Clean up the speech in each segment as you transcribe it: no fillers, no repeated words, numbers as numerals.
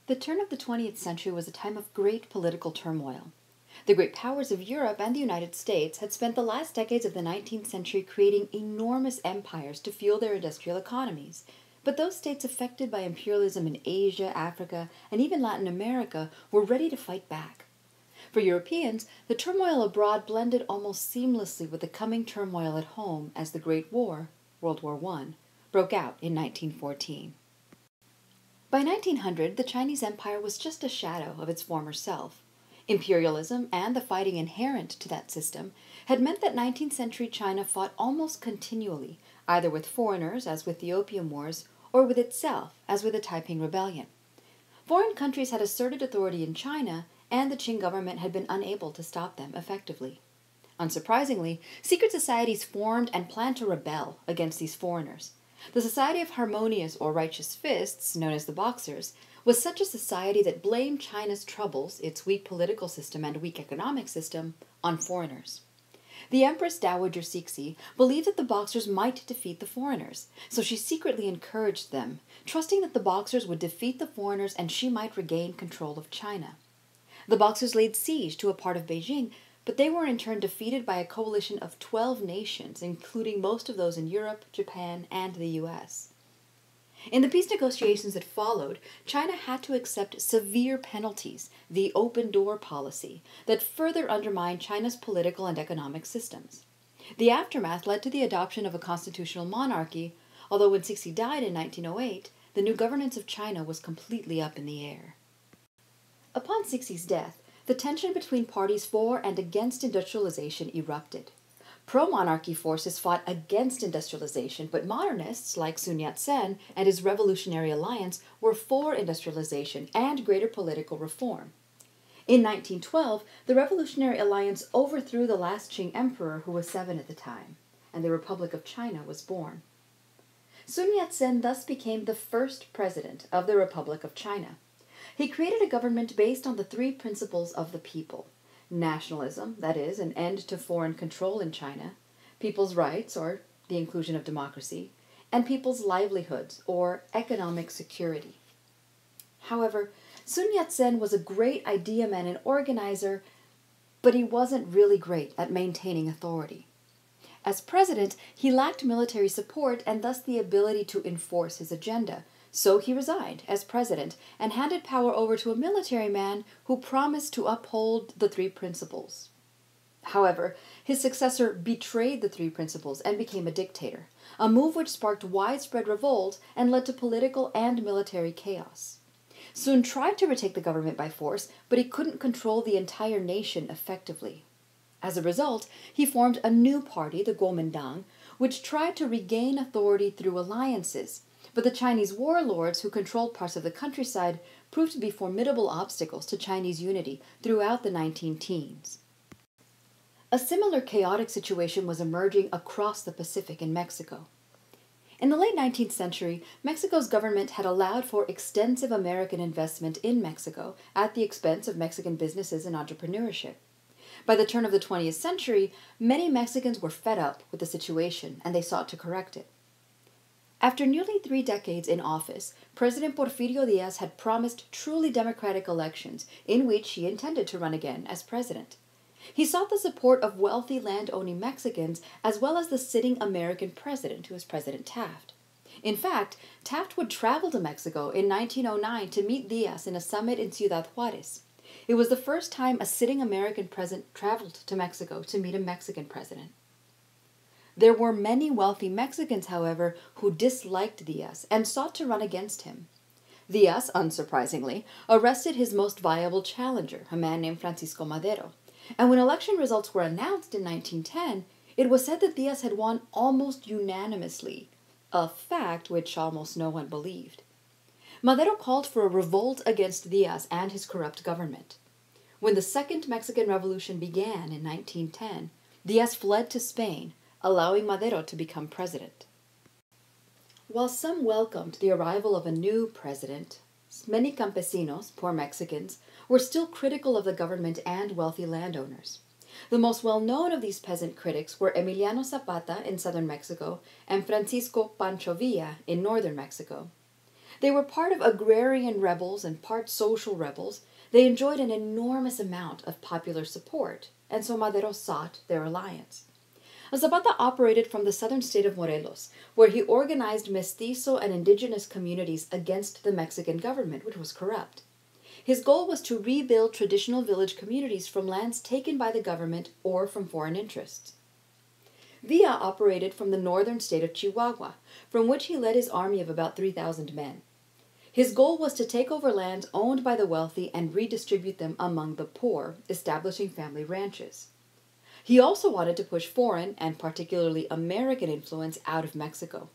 The turn of the 20th century was a time of great political turmoil. The great powers of Europe and the United States had spent the last decades of the 19th century creating enormous empires to fuel their industrial economies. But those states affected by imperialism in Asia, Africa, and even Latin America were ready to fight back. For Europeans, the turmoil abroad blended almost seamlessly with the coming turmoil at home as the Great War, World War I, broke out in 1914. By 1900, the Chinese Empire was just a shadow of its former self. Imperialism and the fighting inherent to that system had meant that 19th century China fought almost continually, either with foreigners, as with the Opium Wars, or with itself, as with the Taiping Rebellion. Foreign countries had asserted authority in China, and the Qing government had been unable to stop them effectively. Unsurprisingly, secret societies formed and planned to rebel against these foreigners. The Society of Harmonious or Righteous Fists, known as the Boxers, was such a society that blamed China's troubles, its weak political system and weak economic system, on foreigners. The Empress Dowager Cixi believed that the Boxers might defeat the foreigners, so she secretly encouraged them, trusting that the Boxers would defeat the foreigners and she might regain control of China. The Boxers laid siege to a part of Beijing, but they were in turn defeated by a coalition of 12 nations, including most of those in Europe, Japan, and the US. In the peace negotiations that followed, China had to accept severe penalties, the open door policy, that further undermined China's political and economic systems. The aftermath led to the adoption of a constitutional monarchy, although when Cixi died in 1908, the new governance of China was completely up in the air. Upon Cixi's death, the tension between parties for and against industrialization erupted. Pro-monarchy forces fought against industrialization, but modernists like Sun Yat-sen and his Revolutionary Alliance were for industrialization and greater political reform. In 1912, the Revolutionary Alliance overthrew the last Qing emperor, who was 7 at the time, and the Republic of China was born. Sun Yat-sen thus became the first president of the Republic of China. He created a government based on the 3 principles of the people: nationalism, that is, an end to foreign control in China; people's rights, or the inclusion of democracy; and people's livelihoods, or economic security. However, Sun Yat-sen was a great idea man and organizer, but he wasn't really great at maintaining authority. As president, he lacked military support and thus the ability to enforce his agenda. So he resigned as president and handed power over to a military man who promised to uphold the 3 principles. However, his successor betrayed the 3 principles and became a dictator, a move which sparked widespread revolt and led to political and military chaos. Sun tried to retake the government by force, but he couldn't control the entire nation effectively. As a result, he formed a new party, the Kuomintang, which tried to regain authority through alliances. But the Chinese warlords who controlled parts of the countryside proved to be formidable obstacles to Chinese unity throughout the 19-teens. A similar chaotic situation was emerging across the Pacific in Mexico. In the late 19th century, Mexico's government had allowed for extensive American investment in Mexico at the expense of Mexican businesses and entrepreneurship. By the turn of the 20th century, many Mexicans were fed up with the situation and they sought to correct it. After nearly 3 decades in office, President Porfirio Diaz had promised truly democratic elections in which he intended to run again as president. He sought the support of wealthy land-owning Mexicans as well as the sitting American president, who was President Taft. In fact, Taft would travel to Mexico in 1909 to meet Diaz in a summit in Ciudad Juarez. It was the first time a sitting American president traveled to Mexico to meet a Mexican president. There were many wealthy Mexicans, however, who disliked Diaz and sought to run against him. Diaz, unsurprisingly, arrested his most viable challenger, a man named Francisco Madero, and when election results were announced in 1910, it was said that Diaz had won almost unanimously, a fact which almost no one believed. Madero called for a revolt against Diaz and his corrupt government. When the Second Mexican Revolution began in 1910, Diaz fled to Spain, allowing Madero to become president. While some welcomed the arrival of a new president, many campesinos, poor Mexicans, were still critical of the government and wealthy landowners. The most well-known of these peasant critics were Emiliano Zapata in southern Mexico and Francisco Pancho Villa in northern Mexico. They were part of agrarian rebels and part social rebels. They enjoyed an enormous amount of popular support, and so Madero sought their alliance. Zapata operated from the southern state of Morelos, where he organized mestizo and indigenous communities against the Mexican government, which was corrupt. His goal was to rebuild traditional village communities from lands taken by the government or from foreign interests. Villa operated from the northern state of Chihuahua, from which he led his army of about 3,000 men. His goal was to take over lands owned by the wealthy and redistribute them among the poor, establishing family ranches. He also wanted to push foreign, and particularly American influence out of Mexico.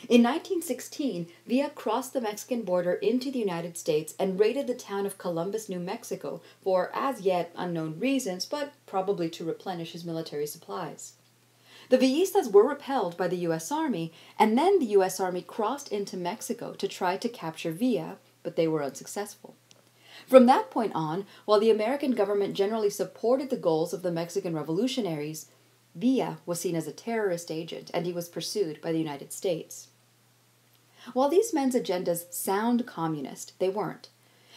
In 1916, Villa crossed the Mexican border into the United States and raided the town of Columbus, New Mexico, for as yet unknown reasons, but probably to replenish his military supplies. The Villistas were repelled by the U.S. Army, and then the U.S. Army crossed into Mexico to try to capture Villa, but they were unsuccessful. From that point on, while the American government generally supported the goals of the Mexican revolutionaries, Villa was seen as a terrorist agent, and he was pursued by the United States. While these men's agendas sound communist, they weren't.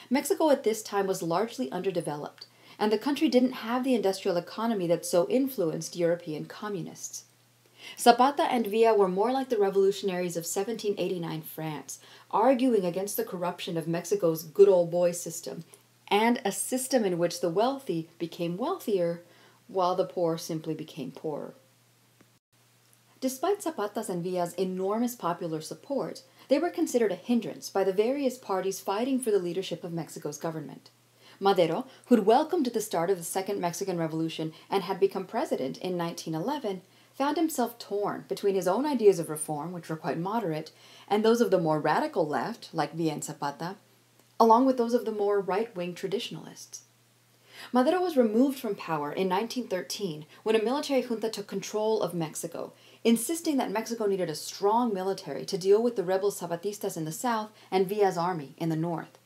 Mexico at this time was largely underdeveloped, and the country didn't have the industrial economy that so influenced European communists. Zapata and Villa were more like the revolutionaries of 1789 France, arguing against the corruption of Mexico's good old boy system, and a system in which the wealthy became wealthier, while the poor simply became poorer. Despite Zapata's and Villa's enormous popular support, they were considered a hindrance by the various parties fighting for the leadership of Mexico's government. Madero, who'd welcomed the start of the Second Mexican Revolution and had become president in 1911, found himself torn between his own ideas of reform, which were quite moderate, and those of the more radical left, like Villa and Zapata, along with those of the more right-wing traditionalists. Madero was removed from power in 1913 when a military junta took control of Mexico, insisting that Mexico needed a strong military to deal with the rebel Zapatistas in the south and Villa's army in the north.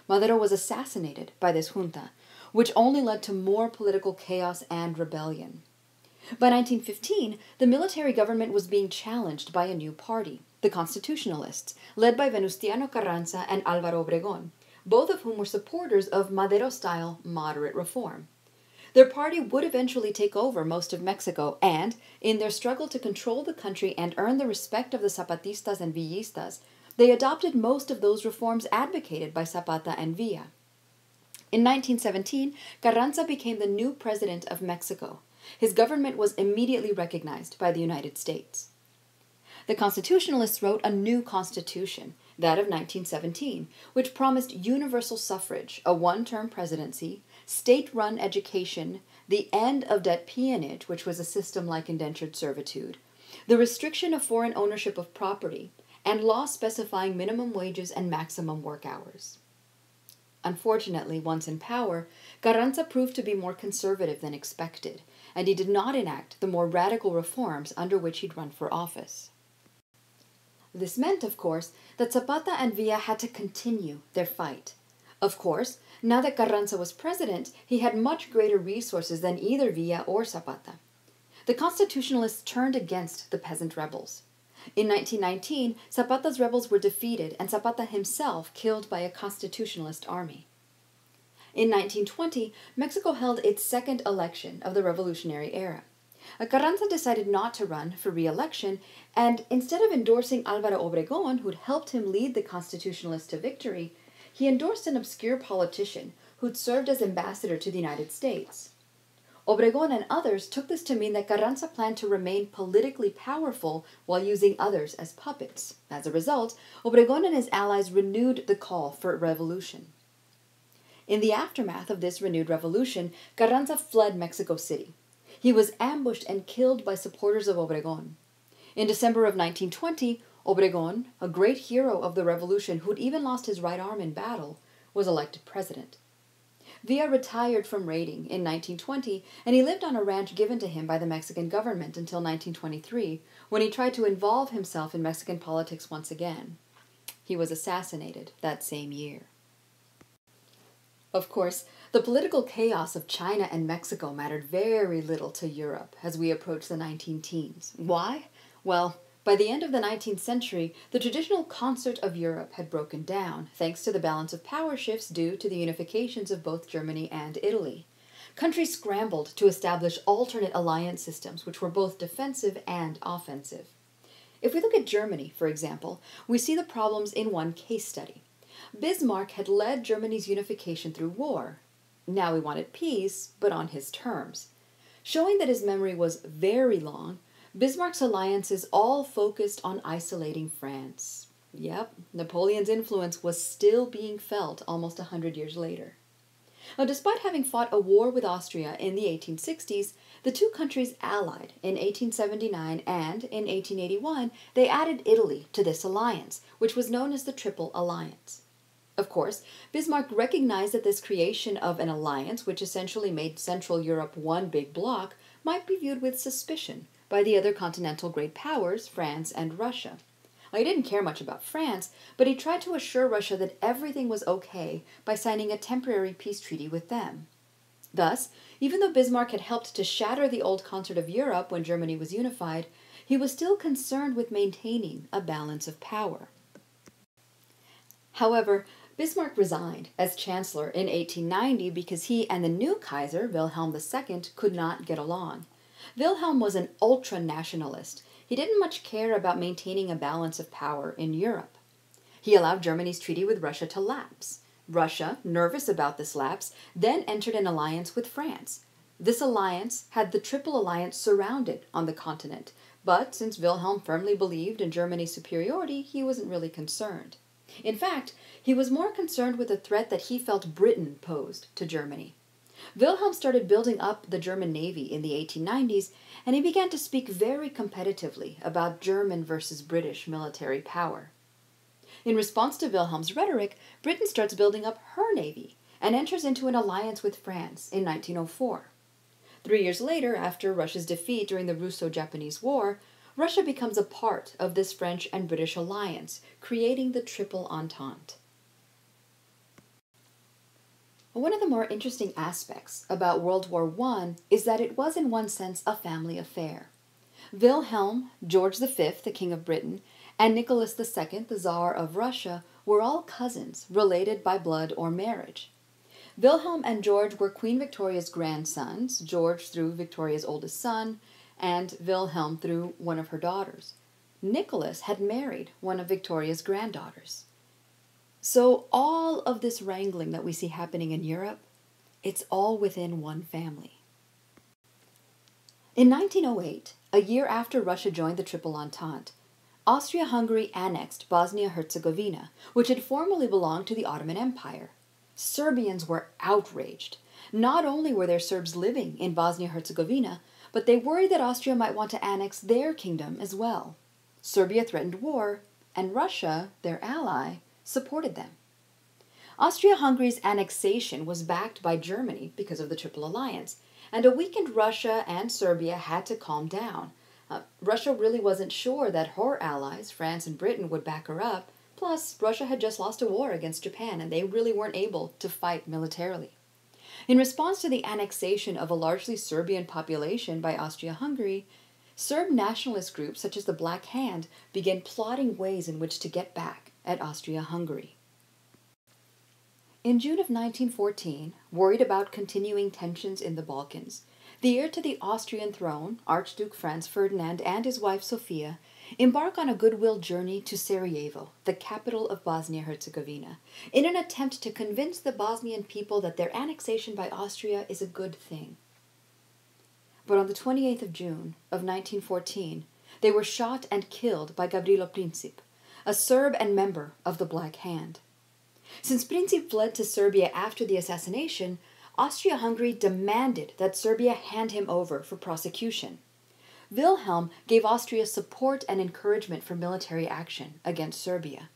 Madero was assassinated by this junta, which only led to more political chaos and rebellion. By 1915, the military government was being challenged by a new party, the Constitutionalists, led by Venustiano Carranza and Álvaro Obregón, both of whom were supporters of Madero-style moderate reform. Their party would eventually take over most of Mexico, and, in their struggle to control the country and earn the respect of the Zapatistas and Villistas, they adopted most of those reforms advocated by Zapata and Villa. In 1917, Carranza became the new president of Mexico. His government was immediately recognized by the United States. The Constitutionalists wrote a new constitution, that of 1917, which promised universal suffrage, a one-term presidency, state-run education, the end of debt peonage, which was a system like indentured servitude, the restriction of foreign ownership of property, and laws specifying minimum wages and maximum work hours. Unfortunately, once in power, Carranza proved to be more conservative than expected, and he did not enact the more radical reforms under which he'd run for office. This meant, of course, that Zapata and Villa had to continue their fight. Of course, now that Carranza was president, he had much greater resources than either Villa or Zapata. The Constitutionalists turned against the peasant rebels. In 1919, Zapata's rebels were defeated and Zapata himself killed by a Constitutionalist army. In 1920, Mexico held its second election of the revolutionary era. Carranza decided not to run for re-election, and instead of endorsing Álvaro Obregón, who'd helped him lead the Constitutionalists to victory, he endorsed an obscure politician who'd served as ambassador to the United States. Obregón and others took this to mean that Carranza planned to remain politically powerful while using others as puppets. As a result, Obregón and his allies renewed the call for revolution. In the aftermath of this renewed revolution, Carranza fled Mexico City. He was ambushed and killed by supporters of Obregón. In December of 1920, Obregón, a great hero of the revolution who'd even lost his right arm in battle, was elected president. Villa retired from raiding in 1920, and he lived on a ranch given to him by the Mexican government until 1923, when he tried to involve himself in Mexican politics once again. He was assassinated that same year. Of course, the political chaos of China and Mexico mattered very little to Europe as we approached the 19 teens. Why? Well, By the end of the 19th century, the traditional concert of Europe had broken down, thanks to the balance of power shifts due to the unifications of both Germany and Italy. Countries scrambled to establish alternate alliance systems which were both defensive and offensive. If we look at Germany, for example, we see the problems in one case study. Bismarck had led Germany's unification through war. Now he wanted peace, but on his terms. Showing that his memory was very long, Bismarck's alliances all focused on isolating France. Yep, Napoleon's influence was still being felt almost 100 years later. Now, despite having fought a war with Austria in the 1860s, the two countries allied in 1879 and in 1881, they added Italy to this alliance, which was known as the Triple Alliance. Of course, Bismarck recognized that this creation of an alliance, which essentially made Central Europe one big bloc, might be viewed with suspicion by the other continental great powers, France and Russia. He didn't care much about France, but he tried to assure Russia that everything was okay by signing a temporary peace treaty with them. Thus, even though Bismarck had helped to shatter the old concert of Europe when Germany was unified, he was still concerned with maintaining a balance of power. However, Bismarck resigned as Chancellor in 1890 because he and the new Kaiser, Wilhelm II, could not get along. Wilhelm was an ultra-nationalist. He didn't much care about maintaining a balance of power in Europe. He allowed Germany's treaty with Russia to lapse. Russia, nervous about this lapse, then entered an alliance with France. This alliance had the Triple Alliance surrounded on the continent, but since Wilhelm firmly believed in Germany's superiority, he wasn't really concerned. In fact, he was more concerned with the threat that he felt Britain posed to Germany. Wilhelm started building up the German Navy in the 1890s, and he began to speak very competitively about German versus British military power. In response to Wilhelm's rhetoric, Britain starts building up her navy and enters into an alliance with France in 1904. 3 years later, after Russia's defeat during the Russo-Japanese War, Russia becomes a part of this French and British alliance, creating the Triple Entente. One of the more interesting aspects about World War I is that it was in one sense a family affair. Wilhelm, George V, the King of Britain, and Nicholas II, the Tsar of Russia, were all cousins, related by blood or marriage. Wilhelm and George were Queen Victoria's grandsons, George through Victoria's oldest son, and Wilhelm through one of her daughters. Nicholas had married one of Victoria's granddaughters. So all of this wrangling that we see happening in Europe, it's all within one family. In 1908, a year after Russia joined the Triple Entente, Austria-Hungary annexed Bosnia-Herzegovina, which had formerly belonged to the Ottoman Empire. Serbians were outraged. Not only were there Serbs living in Bosnia-Herzegovina, but they worried that Austria might want to annex their kingdom as well. Serbia threatened war, and Russia, their ally, supported them. Austria-Hungary's annexation was backed by Germany because of the Triple Alliance, and a weakened Russia and Serbia had to calm down. Russia really wasn't sure that her allies, France and Britain, would back her up. Plus, Russia had just lost a war against Japan, and they really weren't able to fight militarily. In response to the annexation of a largely Serbian population by Austria-Hungary, Serb nationalist groups such as the Black Hand began plotting ways in which to get back at Austria-Hungary. In June of 1914, worried about continuing tensions in the Balkans, the heir to the Austrian throne, Archduke Franz Ferdinand and his wife Sophia, embark on a goodwill journey to Sarajevo, the capital of Bosnia-Herzegovina, in an attempt to convince the Bosnian people that their annexation by Austria is a good thing. But on the 28th of June of 1914, they were shot and killed by Gavrilo Princip, a Serb and member of the Black Hand. Since Princip fled to Serbia after the assassination, Austria-Hungary demanded that Serbia hand him over for prosecution. Wilhelm gave Austria support and encouragement for military action against Serbia.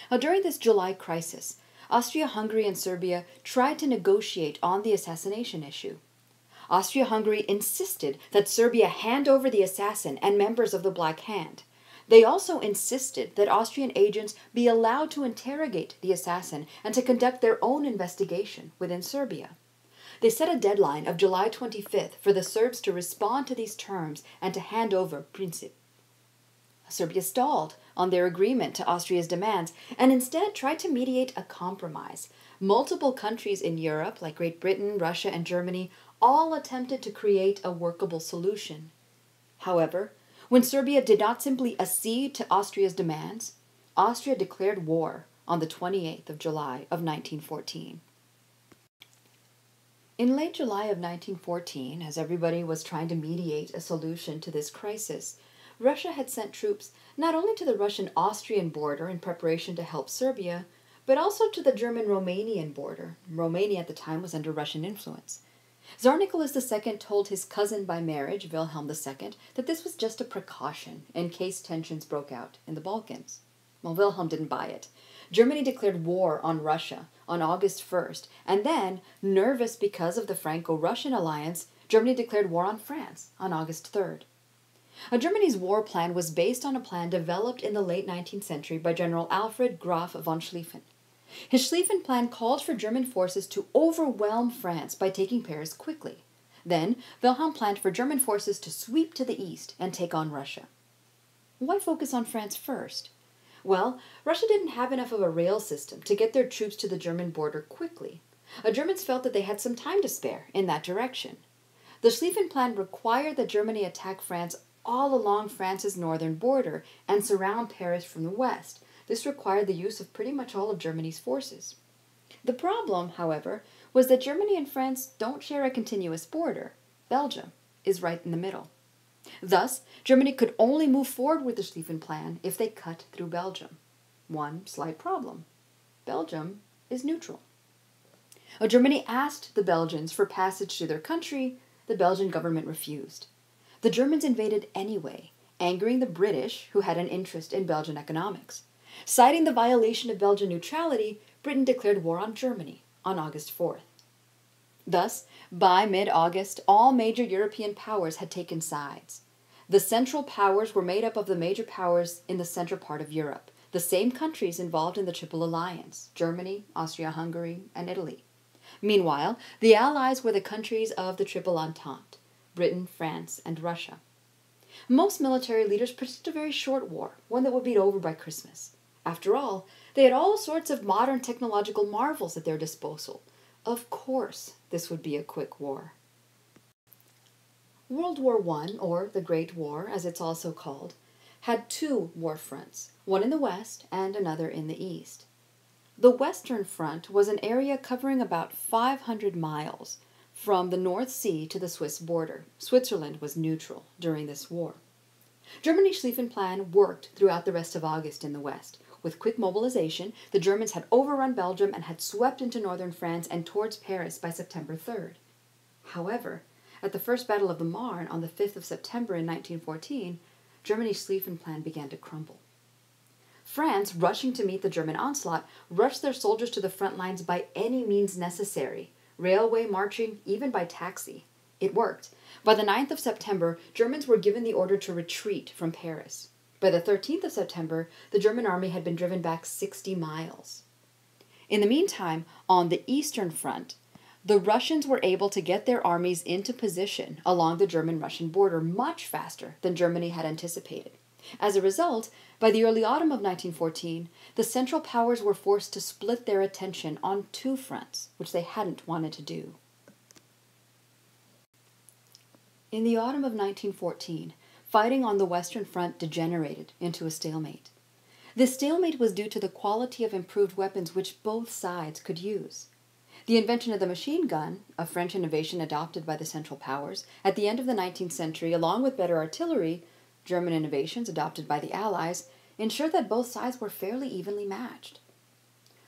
Now, during this July crisis, Austria-Hungary and Serbia tried to negotiate on the assassination issue. Austria-Hungary insisted that Serbia hand over the assassin and members of the Black Hand. They also insisted that Austrian agents be allowed to interrogate the assassin and to conduct their own investigation within Serbia. They set a deadline of July 25th for the Serbs to respond to these terms and to hand over Princip. Serbia stalled on their agreement to Austria's demands and instead tried to mediate a compromise. Multiple countries in Europe, like Great Britain, Russia, and Germany, all attempted to create a workable solution. However, when Serbia did not simply accede to Austria's demands, Austria declared war on the 28th of July of 1914. In late July of 1914, as everybody was trying to mediate a solution to this crisis, Russia had sent troops not only to the Russian-Austrian border in preparation to help Serbia, but also to the German-Romanian border. Romania at the time was under Russian influence. Tsar Nicholas II told his cousin by marriage, Wilhelm II, that this was just a precaution in case tensions broke out in the Balkans. Well, Wilhelm didn't buy it. Germany declared war on Russia on August 1st, and then, nervous because of the Franco-Russian alliance, Germany declared war on France on August 3rd. Germany's war plan was based on a plan developed in the late 19th century by General Alfred Graf von Schlieffen. His Schlieffen plan called for German forces to overwhelm France by taking Paris quickly. Then, Wilhelm planned for German forces to sweep to the east and take on Russia. Why focus on France first? Well, Russia didn't have enough of a rail system to get their troops to the German border quickly. Germans felt that they had some time to spare in that direction. The Schlieffen plan required that Germany attack France all along France's northern border and surround Paris from the west. This required the use of pretty much all of Germany's forces. The problem, however, was that Germany and France don't share a continuous border. Belgium is right in the middle. Thus, Germany could only move forward with the Schlieffen Plan if they cut through Belgium. One slight problem. Belgium is neutral. Germany asked the Belgians for passage through their country. The Belgian government refused. The Germans invaded anyway, angering the British, who had an interest in Belgian economics. Citing the violation of Belgian neutrality, Britain declared war on Germany on August 4th. Thus, by mid-August, all major European powers had taken sides. The Central Powers were made up of the major powers in the central part of Europe, the same countries involved in the Triple Alliance, Germany, Austria-Hungary, and Italy. Meanwhile, the Allies were the countries of the Triple Entente, Britain, France, and Russia. Most military leaders predicted a very short war, one that would be over by Christmas. After all, they had all sorts of modern technological marvels at their disposal. Of course, this would be a quick war. World War I, or the Great War, as it's also called, had two war fronts, one in the west and another in the east. The Western Front was an area covering about 500 miles from the North Sea to the Swiss border. Switzerland was neutral during this war. Germany's Schlieffen Plan worked throughout the rest of August in the west. With quick mobilization, the Germans had overrun Belgium and had swept into northern France and towards Paris by September 3rd. However, at the First Battle of the Marne on the 5th of September in 1914, Germany's Schlieffen Plan began to crumble. France, rushing to meet the German onslaught, rushed their soldiers to the front lines by any means necessary, railway, marching, even by taxi. It worked. By the 9th of September, Germans were given the order to retreat from Paris. By the 13th of September, the German army had been driven back 60 miles. In the meantime, on the Eastern Front, the Russians were able to get their armies into position along the German-Russian border much faster than Germany had anticipated. As a result, by the early autumn of 1914, the Central Powers were forced to split their attention on two fronts, which they hadn't wanted to do. In the autumn of 1914, fighting on the Western Front degenerated into a stalemate. This stalemate was due to the quality of improved weapons which both sides could use. The invention of the machine gun, a French innovation adopted by the Central Powers, at the end of the 19th century, along with better artillery, German innovations adopted by the Allies, ensured that both sides were fairly evenly matched.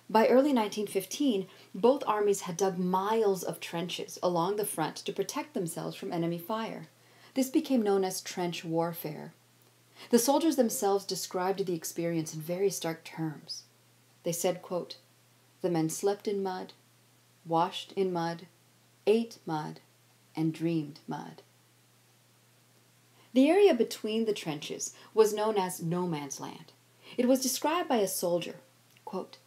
By early 1915, both armies had dug miles of trenches along the front to protect themselves from enemy fire. This became known as trench warfare. The soldiers themselves described the experience in very stark terms. They said, quote, "The men slept in mud, washed in mud, ate mud, and dreamed mud." The area between the trenches was known as no man's land. It was described by a soldier, quote,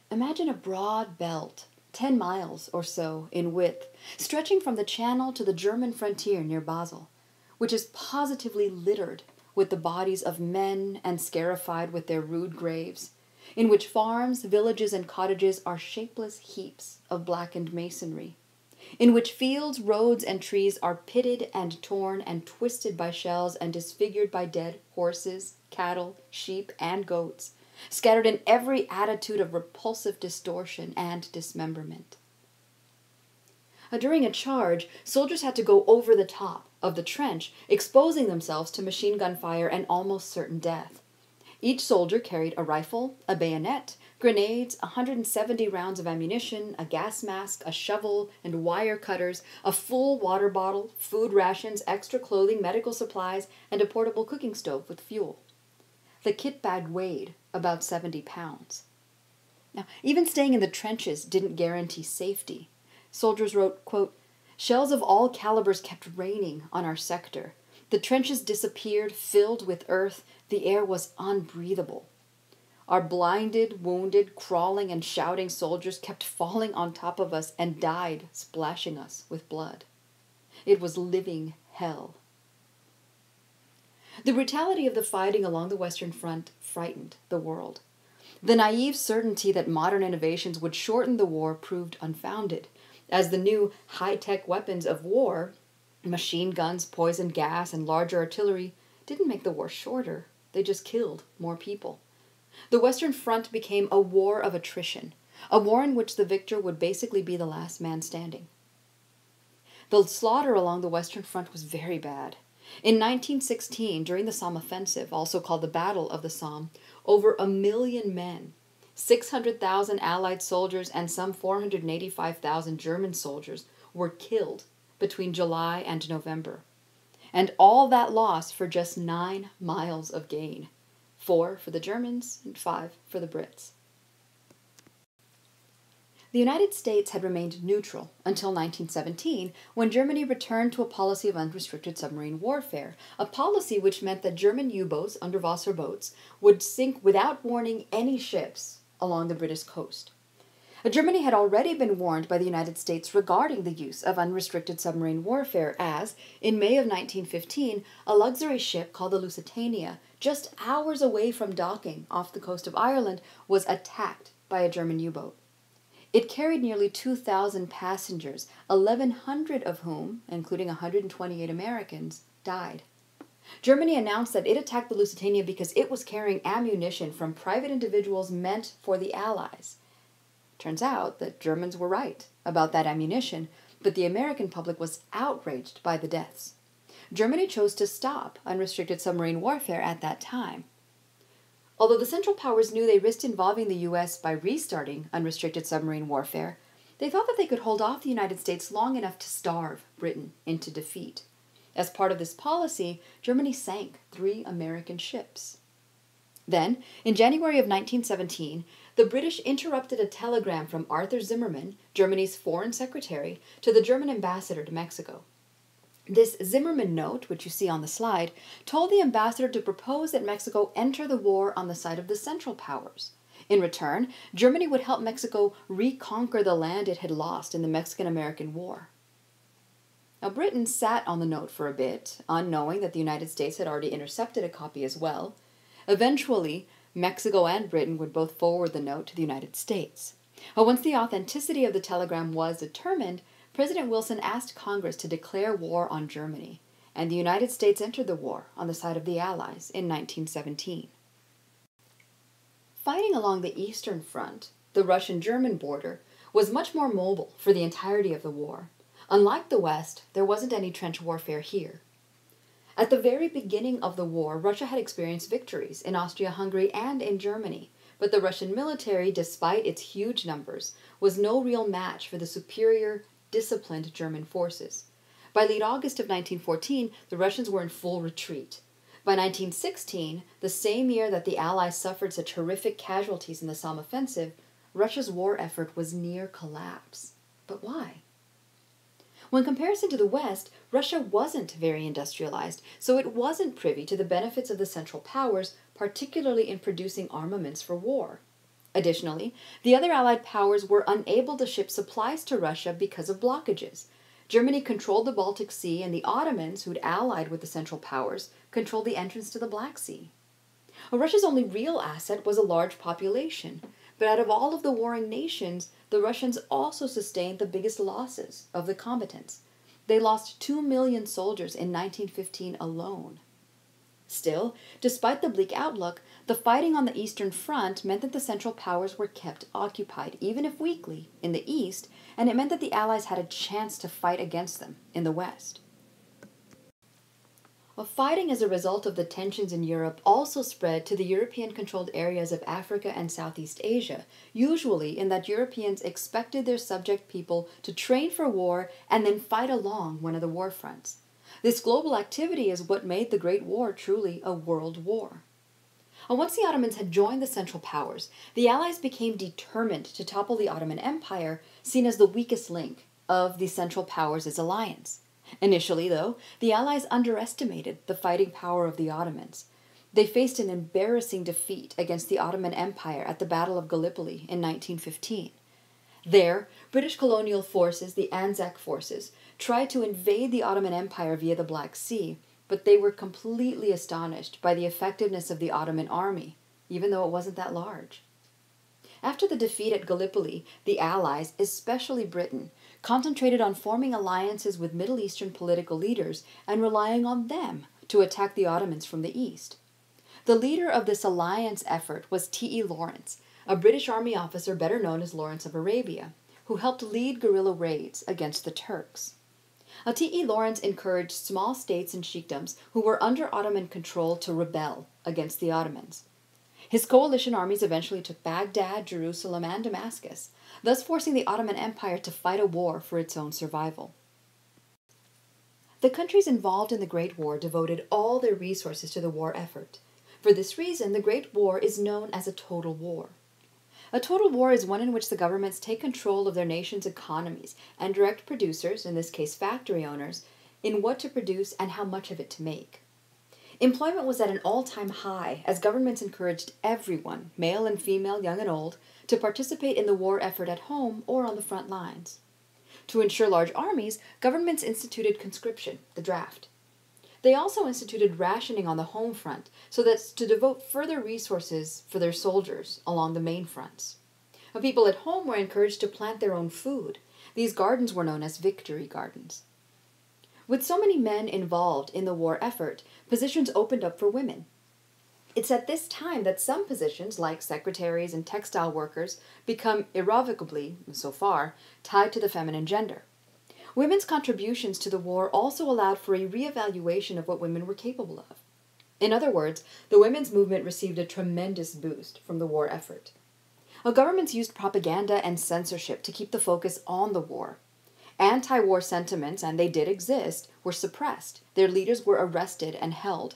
"Imagine a broad belt, 10 miles or so in width, stretching from the Channel to the German frontier near Basel, which is positively littered with the bodies of men and scarified with their rude graves, in which farms, villages, and cottages are shapeless heaps of blackened masonry, in which fields, roads, and trees are pitted and torn and twisted by shells and disfigured by dead horses, cattle, sheep, and goats, scattered in every attitude of repulsive distortion and dismemberment. During a charge, soldiers had to go over the top of the trench, exposing themselves to machine gun fire and almost certain death. Each soldier carried a rifle, a bayonet, grenades, 170 rounds of ammunition, a gas mask, a shovel, and wire cutters, a full water bottle, food rations, extra clothing, medical supplies, and a portable cooking stove with fuel. The kit bag weighed about 70 pounds. Now, even staying in the trenches didn't guarantee safety. Soldiers wrote, quote, "Shells of all calibers kept raining on our sector. The trenches disappeared, filled with earth. The air was unbreathable. Our blinded, wounded, crawling, and shouting soldiers kept falling on top of us and died, splashing us with blood. It was living hell." The brutality of the fighting along the Western Front frightened the world. The naive certainty that modern innovations would shorten the war proved unfounded, as the new high-tech weapons of war, machine guns, poison gas, and larger artillery, didn't make the war shorter. They just killed more people. The Western Front became a war of attrition, a war in which the victor would basically be the last man standing. The slaughter along the Western Front was very bad. In 1916, during the Somme Offensive, also called the Battle of the Somme, over 1 million men, 600,000 Allied soldiers, and some 485,000 German soldiers were killed between July and November. And all that loss for just 9 miles of gain. 4 for the Germans and 5 for the Brits. The United States had remained neutral until 1917, when Germany returned to a policy of unrestricted submarine warfare, a policy which meant that German U-boats, Underwasser boats, would sink without warning any ships along the British coast. Germany had already been warned by the United States regarding the use of unrestricted submarine warfare as, in May of 1915, a luxury ship called the Lusitania, just hours away from docking off the coast of Ireland, was attacked by a German U-boat. It carried nearly 2,000 passengers, 1,100 of whom, including 128 Americans, died. Germany announced that it attacked the Lusitania because it was carrying ammunition from private individuals meant for the Allies. Turns out that Germans were right about that ammunition, but the American public was outraged by the deaths. Germany chose to stop unrestricted submarine warfare at that time. Although the Central Powers knew they risked involving the U.S. by restarting unrestricted submarine warfare, they thought that they could hold off the United States long enough to starve Britain into defeat. As part of this policy, Germany sank 3 American ships. Then, in January of 1917, the British interrupted a telegram from Arthur Zimmermann, Germany's foreign secretary, to the German ambassador to Mexico. This Zimmermann note, which you see on the slide, told the ambassador to propose that Mexico enter the war on the side of the Central Powers. In return, Germany would help Mexico reconquer the land it had lost in the Mexican-American War. Now, Britain sat on the note for a bit, unknowing that the United States had already intercepted a copy as well. Eventually, Mexico and Britain would both forward the note to the United States. Once the authenticity of the telegram was determined, President Wilson asked Congress to declare war on Germany, and the United States entered the war on the side of the Allies in 1917. Fighting along the Eastern Front, the Russian-German border, was much more mobile for the entirety of the war. Unlike the West, there wasn't any trench warfare here. At the very beginning of the war, Russia had experienced victories in Austria-Hungary and in Germany, but the Russian military, despite its huge numbers, was no real match for the superior, disciplined German forces. By late August of 1914, the Russians were in full retreat. By 1916, the same year that the Allies suffered such horrific casualties in the Somme offensive, Russia's war effort was near collapse. But why? When in comparison to the West, Russia wasn't very industrialized, so it wasn't privy to the benefits of the Central Powers, particularly in producing armaments for war. Additionally, the other Allied powers were unable to ship supplies to Russia because of blockages. Germany controlled the Baltic Sea, and the Ottomans, who'd allied with the Central Powers, controlled the entrance to the Black Sea. Well, Russia's only real asset was a large population, but out of all of the warring nations, the Russians also sustained the biggest losses of the combatants. They lost 2 million soldiers in 1915 alone. Still, despite the bleak outlook, the fighting on the Eastern Front meant that the Central Powers were kept occupied, even if weakly, in the East, and it meant that the Allies had a chance to fight against them in the West. Well, fighting as a result of the tensions in Europe also spread to the European-controlled areas of Africa and Southeast Asia, usually in that Europeans expected their subject people to train for war and then fight along one of the war fronts. This global activity is what made the Great War truly a world war. And once the Ottomans had joined the Central Powers, the Allies became determined to topple the Ottoman Empire, seen as the weakest link of the Central Powers' alliance. Initially, though, the Allies underestimated the fighting power of the Ottomans. They faced an embarrassing defeat against the Ottoman Empire at the Battle of Gallipoli in 1915. There, British colonial forces, the Anzac forces, tried to invade the Ottoman Empire via the Black Sea, but they were completely astonished by the effectiveness of the Ottoman army, even though it wasn't that large. After the defeat at Gallipoli, the Allies, especially Britain, concentrated on forming alliances with Middle Eastern political leaders and relying on them to attack the Ottomans from the east. The leader of this alliance effort was T.E. Lawrence, a British army officer better known as Lawrence of Arabia, who helped lead guerrilla raids against the Turks. T.E. Lawrence encouraged small states and sheikdoms who were under Ottoman control to rebel against the Ottomans. His coalition armies eventually took Baghdad, Jerusalem, and Damascus, thus forcing the Ottoman Empire to fight a war for its own survival. The countries involved in the Great War devoted all their resources to the war effort. For this reason, the Great War is known as a total war. A total war is one in which the governments take control of their nation's economies and direct producers, in this case factory owners, in what to produce and how much of it to make. Employment was at an all-time high as governments encouraged everyone, male and female, young and old, to participate in the war effort at home or on the front lines. To ensure large armies, governments instituted conscription, the draft. They also instituted rationing on the home front so that to devote further resources for their soldiers along the main fronts. People at home were encouraged to plant their own food. These gardens were known as victory gardens. With so many men involved in the war effort, positions opened up for women. It's at this time that some positions, like secretaries and textile workers, become irrevocably, so far, tied to the feminine gender. Women's contributions to the war also allowed for a reevaluation of what women were capable of. In other words, the women's movement received a tremendous boost from the war effort. Governments used propaganda and censorship to keep the focus on the war. Anti-war sentiments, and they did exist, were suppressed. Their leaders were arrested and held.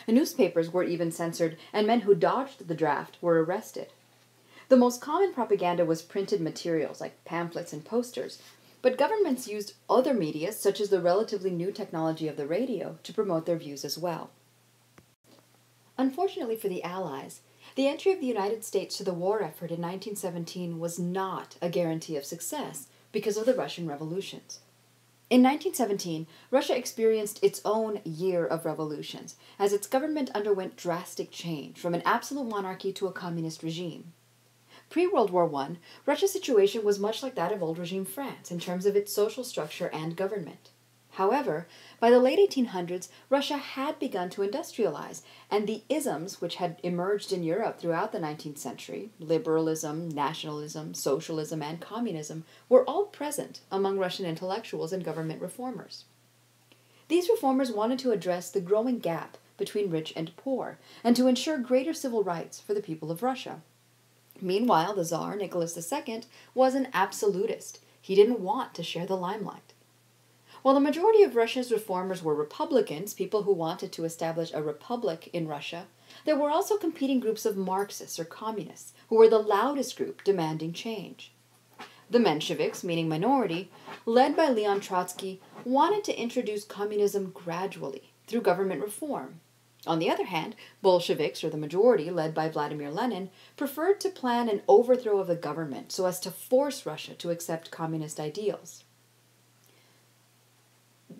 Newspapers were even censored, and men who dodged the draft were arrested. The most common propaganda was printed materials like pamphlets and posters, but governments used other media, such as the relatively new technology of the radio, to promote their views as well. Unfortunately for the Allies, the entry of the United States to the war effort in 1917 was not a guarantee of success because of the Russian revolutions. In 1917, Russia experienced its own year of revolutions, as its government underwent drastic change from an absolute monarchy to a communist regime. Pre-World War I, Russia's situation was much like that of old regime France in terms of its social structure and government. However, by the late 1800s, Russia had begun to industrialize, and the isms which had emerged in Europe throughout the 19th century, liberalism, nationalism, socialism, and communism, were all present among Russian intellectuals and government reformers. These reformers wanted to address the growing gap between rich and poor, and to ensure greater civil rights for the people of Russia. Meanwhile, the Tsar, Nicholas II, was an absolutist. He didn't want to share the limelight. While the majority of Russia's reformers were Republicans, people who wanted to establish a republic in Russia, there were also competing groups of Marxists or communists, who were the loudest group demanding change. The Mensheviks, meaning minority, led by Leon Trotsky, wanted to introduce communism gradually through government reform. On the other hand, Bolsheviks, or the majority, led by Vladimir Lenin, preferred to plan an overthrow of the government so as to force Russia to accept communist ideals.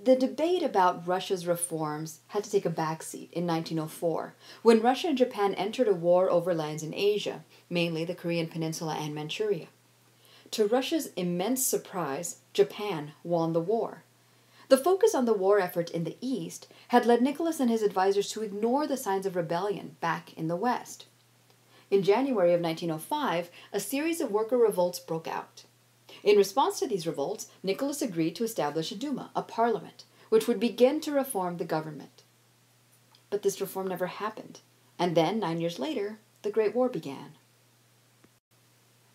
The debate about Russia's reforms had to take a backseat in 1904, when Russia and Japan entered a war over lands in Asia, mainly the Korean Peninsula and Manchuria. To Russia's immense surprise, Japan won the war. The focus on the war effort in the East had led Nicholas and his advisors to ignore the signs of rebellion back in the West. In January of 1905, a series of worker revolts broke out. In response to these revolts, Nicholas agreed to establish a Duma, a parliament, which would begin to reform the government. But this reform never happened, and then, 9 years later, the Great War began.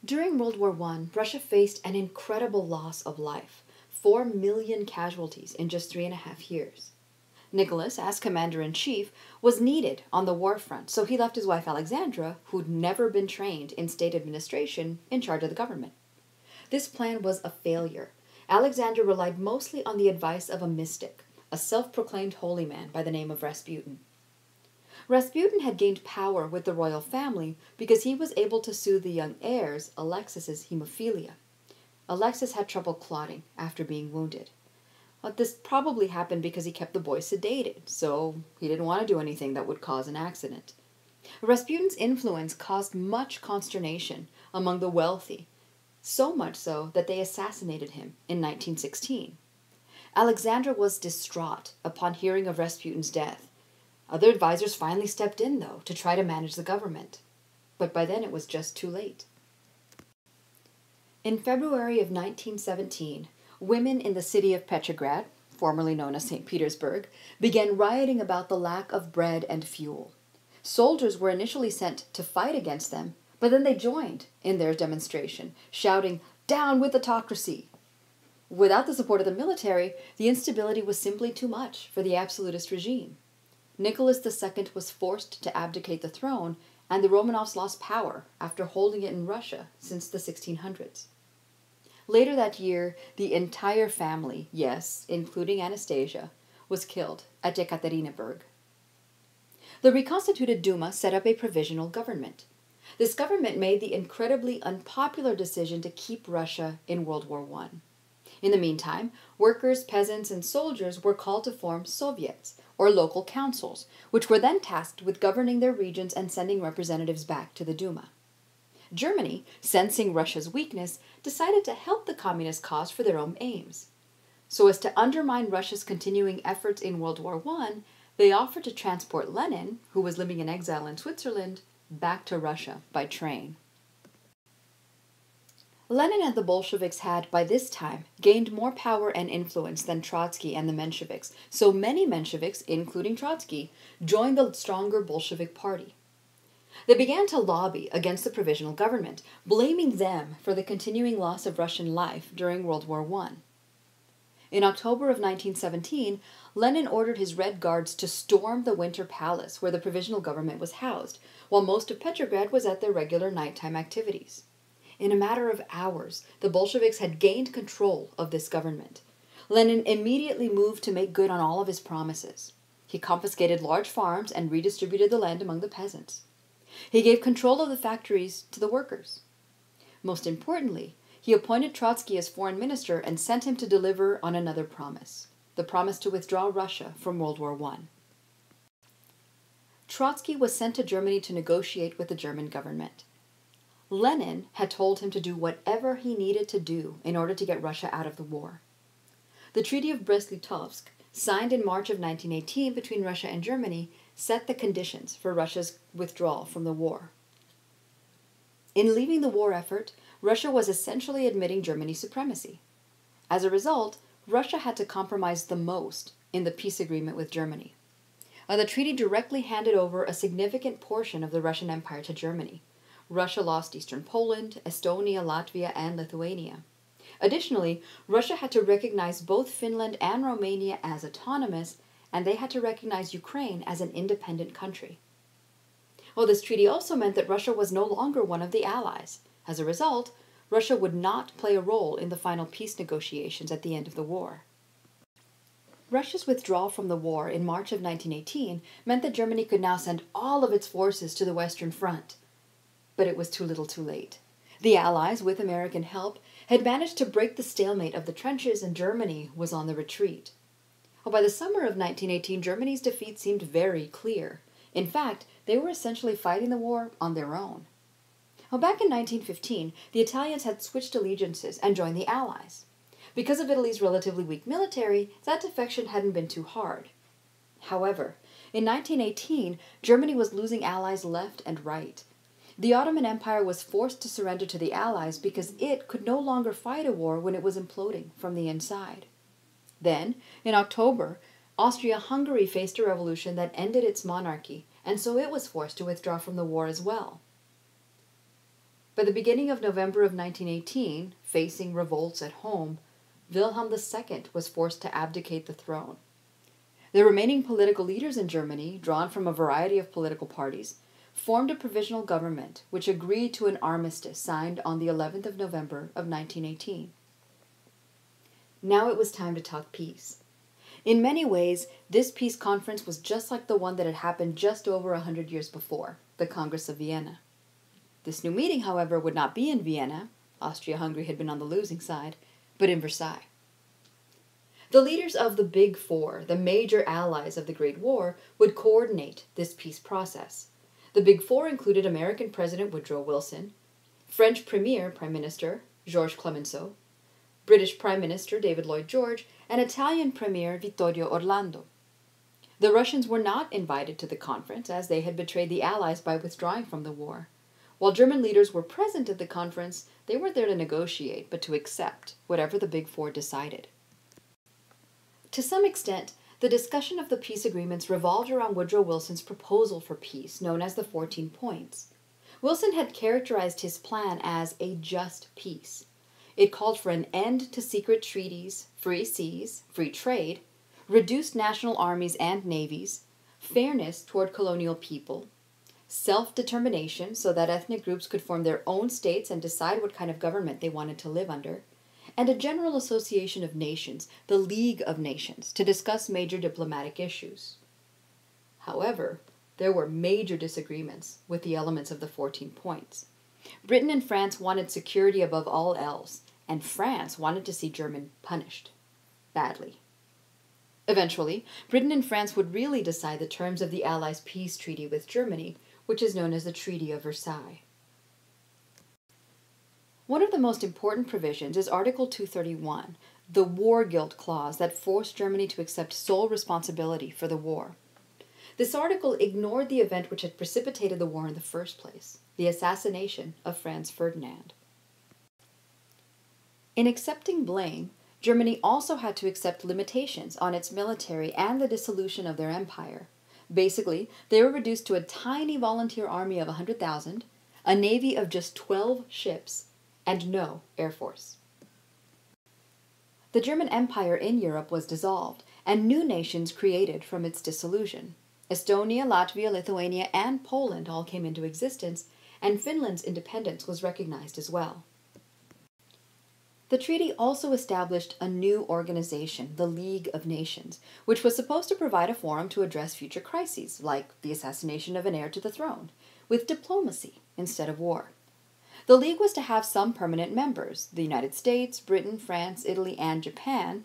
During World War I, Russia faced an incredible loss of life, 4 million casualties in just 3.5 years. Nicholas, as commander-in-chief, was needed on the war front, so he left his wife Alexandra, who'd never been trained in state administration, in charge of the government. This plan was a failure. Alexandra relied mostly on the advice of a mystic, a self-proclaimed holy man by the name of Rasputin. Rasputin had gained power with the royal family because he was able to soothe the young heir's, Alexis's, hemophilia. Alexis had trouble clotting after being wounded. But this probably happened because he kept the boy sedated, so he didn't want to do anything that would cause an accident. Rasputin's influence caused much consternation among the wealthy, so much so that they assassinated him in 1916. Alexandra was distraught upon hearing of Rasputin's death. Other advisors finally stepped in, though, to try to manage the government. But by then it was just too late. In February of 1917, women in the city of Petrograd, formerly known as St. Petersburg, began rioting about the lack of bread and fuel. Soldiers were initially sent to fight against them, but then they joined in their demonstration, shouting, "Down with autocracy!" Without the support of the military, the instability was simply too much for the absolutist regime. Nicholas II was forced to abdicate the throne, and the Romanovs lost power after holding it in Russia since the 1600s. Later that year, the entire family, yes, including Anastasia, was killed at Yekaterinburg. The reconstituted Duma set up a provisional government. This government made the incredibly unpopular decision to keep Russia in World War I. In the meantime, workers, peasants, and soldiers were called to form Soviets, or local councils, which were then tasked with governing their regions and sending representatives back to the Duma. Germany, sensing Russia's weakness, decided to help the communist cause for their own aims. So as to undermine Russia's continuing efforts in World War I, they offered to transport Lenin, who was living in exile in Switzerland, back to Russia by train. Lenin and the Bolsheviks had, by this time, gained more power and influence than Trotsky and the Mensheviks, so many Mensheviks, including Trotsky, joined the stronger Bolshevik party. They began to lobby against the provisional government, blaming them for the continuing loss of Russian life during World War I. In October of 1917, Lenin ordered his Red Guards to storm the Winter Palace where the provisional government was housed, while most of Petrograd was at their regular nighttime activities. In a matter of hours, the Bolsheviks had gained control of this government. Lenin immediately moved to make good on all of his promises. He confiscated large farms and redistributed the land among the peasants. He gave control of the factories to the workers. Most importantly, he appointed Trotsky as foreign minister and sent him to deliver on another promise, the promise to withdraw Russia from World War I. Trotsky was sent to Germany to negotiate with the German government. Lenin had told him to do whatever he needed to do in order to get Russia out of the war. The Treaty of Brest-Litovsk, signed in March of 1918 between Russia and Germany, set the conditions for Russia's withdrawal from the war. In leaving the war effort, Russia was essentially admitting Germany's supremacy. As a result, Russia had to compromise the most in the peace agreement with Germany. The treaty directly handed over a significant portion of the Russian Empire to Germany. Russia lost eastern Poland, Estonia, Latvia, and Lithuania. Additionally, Russia had to recognize both Finland and Romania as autonomous, and they had to recognize Ukraine as an independent country. Well, this treaty also meant that Russia was no longer one of the Allies. As a result, Russia would not play a role in the final peace negotiations at the end of the war. Russia's withdrawal from the war in March of 1918 meant that Germany could now send all of its forces to the Western Front. But it was too little too late. The Allies, with American help, had managed to break the stalemate of the trenches, and Germany was on the retreat. Well, by the summer of 1918, Germany's defeat seemed very clear. In fact, they were essentially fighting the war on their own. Well, back in 1915, the Italians had switched allegiances and joined the Allies. Because of Italy's relatively weak military, that defection hadn't been too hard. However, in 1918, Germany was losing allies left and right. The Ottoman Empire was forced to surrender to the Allies because it could no longer fight a war when it was imploding from the inside. Then, in October, Austria-Hungary faced a revolution that ended its monarchy, and so it was forced to withdraw from the war as well. By the beginning of November of 1918, facing revolts at home, Wilhelm II was forced to abdicate the throne. The remaining political leaders in Germany, drawn from a variety of political parties, formed a provisional government which agreed to an armistice signed on the 11th of November of 1918. Now it was time to talk peace. In many ways, this peace conference was just like the one that had happened just over 100 years before, the Congress of Vienna. This new meeting, however, would not be in Vienna, Austria-Hungary had been on the losing side, but in Versailles. The leaders of the Big Four, the major allies of the Great War, would coordinate this peace process. The Big Four included American President Woodrow Wilson, French Prime Minister Georges Clemenceau, British Prime Minister David Lloyd George, and Italian Premier Vittorio Orlando. The Russians were not invited to the conference, as they had betrayed the Allies by withdrawing from the war. While German leaders were present at the conference, they weren't there to negotiate, but to accept whatever the Big Four decided. To some extent, the discussion of the peace agreements revolved around Woodrow Wilson's proposal for peace, known as the 14 Points. Wilson had characterized his plan as a just peace. It called for an end to secret treaties, free seas, free trade, reduced national armies and navies, fairness toward colonial people, self-determination so that ethnic groups could form their own states and decide what kind of government they wanted to live under, and a general association of nations, the League of Nations, to discuss major diplomatic issues. However, there were major disagreements with the elements of the 14 Points. Britain and France wanted security above all else, and France wanted to see Germany punished badly. Eventually, Britain and France would really decide the terms of the Allies' peace treaty with Germany, which is known as the Treaty of Versailles. One of the most important provisions is Article 231, the War Guilt Clause that forced Germany to accept sole responsibility for the war. This article ignored the event which had precipitated the war in the first place, the assassination of Franz Ferdinand. In accepting blame, Germany also had to accept limitations on its military and the dissolution of their empire. Basically, they were reduced to a tiny volunteer army of 100,000, a navy of just 12 ships, and no air force. The German Empire in Europe was dissolved, and new nations created from its dissolution. Estonia, Latvia, Lithuania, and Poland all came into existence, and Finland's independence was recognized as well. The treaty also established a new organization, the League of Nations, which was supposed to provide a forum to address future crises, like the assassination of an heir to the throne, with diplomacy instead of war. The League was to have some permanent members, the United States, Britain, France, Italy, and Japan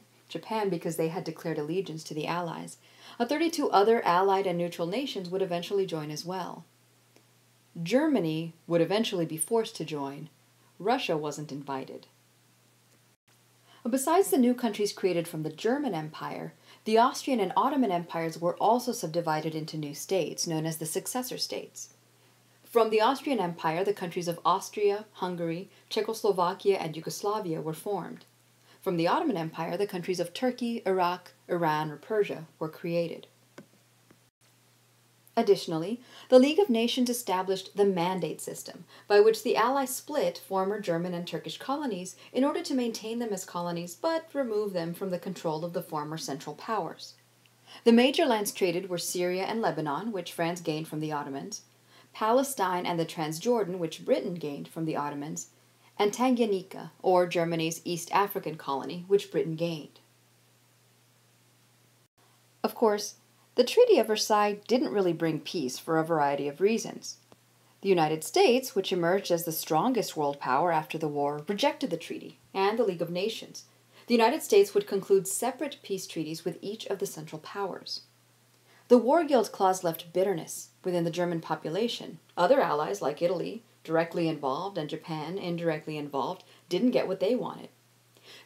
because they had declared allegiance to the Allies. 32 other allied and neutral nations would eventually join as well. Germany would eventually be forced to join. Russia wasn't invited. Besides the new countries created from the German Empire, the Austrian and Ottoman empires were also subdivided into new states, known as the successor states. From the Austrian Empire, the countries of Austria, Hungary, Czechoslovakia, and Yugoslavia were formed. From the Ottoman Empire, the countries of Turkey, Iraq, Iran, or Persia were created. Additionally, the League of Nations established the mandate system, by which the Allies split former German and Turkish colonies in order to maintain them as colonies but remove them from the control of the former Central Powers. The major lands traded were Syria and Lebanon, which France gained from the Ottomans, Palestine and the Transjordan, which Britain gained from the Ottomans, and Tanganyika, or Germany's East African colony, which Britain gained. Of course, the Treaty of Versailles didn't really bring peace for a variety of reasons. The United States, which emerged as the strongest world power after the war, rejected the treaty and the League of Nations. The United States would conclude separate peace treaties with each of the Central Powers. The War Guilt Clause left bitterness within the German population. Other allies, like Italy, directly involved, and Japan, indirectly involved, didn't get what they wanted.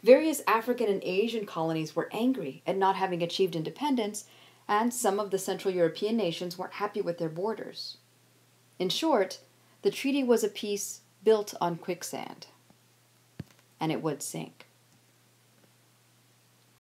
Various African and Asian colonies were angry at not having achieved independence, and some of the Central European nations weren't happy with their borders. In short, the treaty was a peace built on quicksand, and it would sink.